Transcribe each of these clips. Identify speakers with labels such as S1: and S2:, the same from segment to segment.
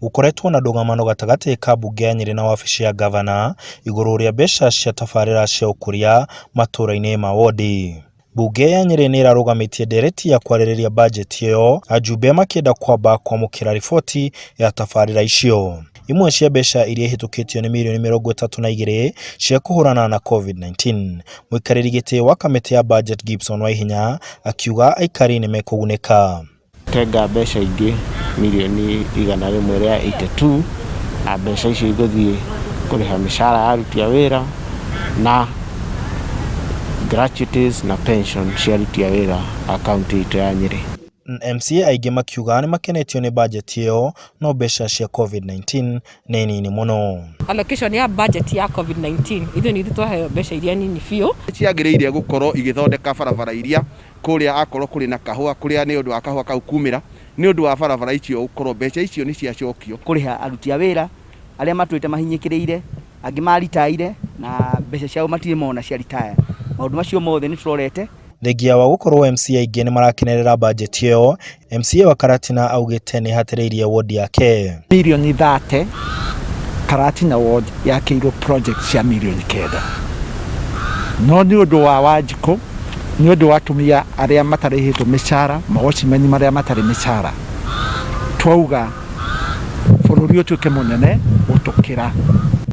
S1: gukoretwo na ndũgamano gatagati ka mbunge ya Nyeri na wabici ya gavana igũrũ rĩa mbeca cia tabarĩra cia ũkũria matũũra-inĩ ma wodi. Mbunge ya Nyeri nĩ ĩrarũgamĩtie ndereti ya kwarĩrĩria mbanjeti ĩyo, ajumbe makĩenda kwamba kwamũkĩra riboti ya tabarĩra icio. Imwe cia mbeca iria ihitukĩtio nĩ mirioni 32 cia kũhũrana na COVID-19. Mũikarĩri gĩtĩ wa kamĩtĩ ya budget Gibson Waihinya akiuga aikari nĩ mekũgunĩka.
S2: Tenga mbeca ingĩ mirioni 182, mbeca icio igũthiĩ kũrĩha mĩcara ya aruti a wĩra na gratuities na pension cia aruti a wĩra a kaunti itũ ya Nyeri.
S1: MCA aingĩ makiuga nĩ makenetio nĩ budget ĩyo, no mbeca cia COVID-19 nĩ nini mũno.
S3: Allocation ya budget ya COVID-19 ithuĩ nĩ twaheo mbeca iria nini biũ.
S4: Ciagĩrĩire gũkorwo igĩthondeka barabara iria kũrĩa akorwo kũrĩ na kahũa kũrĩa nĩ ũndũ wa kahũa kau kumĩra, nĩ ũndũ wa barabara icio gũkorwo mbeca icio nĩ ciacokio
S5: kũrĩha aruti a wĩra arĩa matwĩte mahinyĩkĩrĩire, angĩ maritaire na mbeca ciao matirĩ mona cia retire. Maũndũ macio mothe nĩ tũrorete.
S1: Thengia wa gũkorwo MCA aingĩ nĩ marakenerera budget ĩyo, MCA wa Karatina augĩte nĩ hatĩrĩirie wodi yake.
S6: Mirioni 30 Karatina ward yakĩirwo project cia mirioni 9. No nĩ ũndũ wa Wanjikũ, nĩ ũndũ wa atumia arĩa matarĩhĩtwo mĩcara, magocimeni marĩa matarĩ mĩcara, twauga bũrũri ũtuĩke mũnene gũtũkĩra.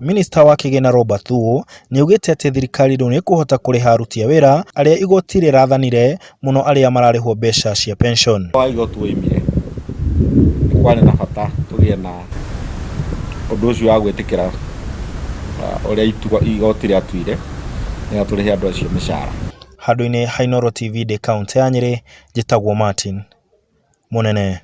S1: Minister wa Kigina Robert nĩ augĩte atĩ thirikari nĩ ĩkũhota kũrĩha aruti a wĩra arĩa igoti rĩrathanire mũno arĩa mararĩhwo mbeca cia pension.
S7: Igoti woimire kwarĩ na bata tũgĩe na ũndũ ũcio wa gwĩtĩkĩra ũrĩa igoti rĩatuire na tũrĩhe andũ acio mĩcara.
S1: Handũ-inĩ ha Inooro TV de kaunti ya Nyeri, njĩtagwo Martin Mũnene.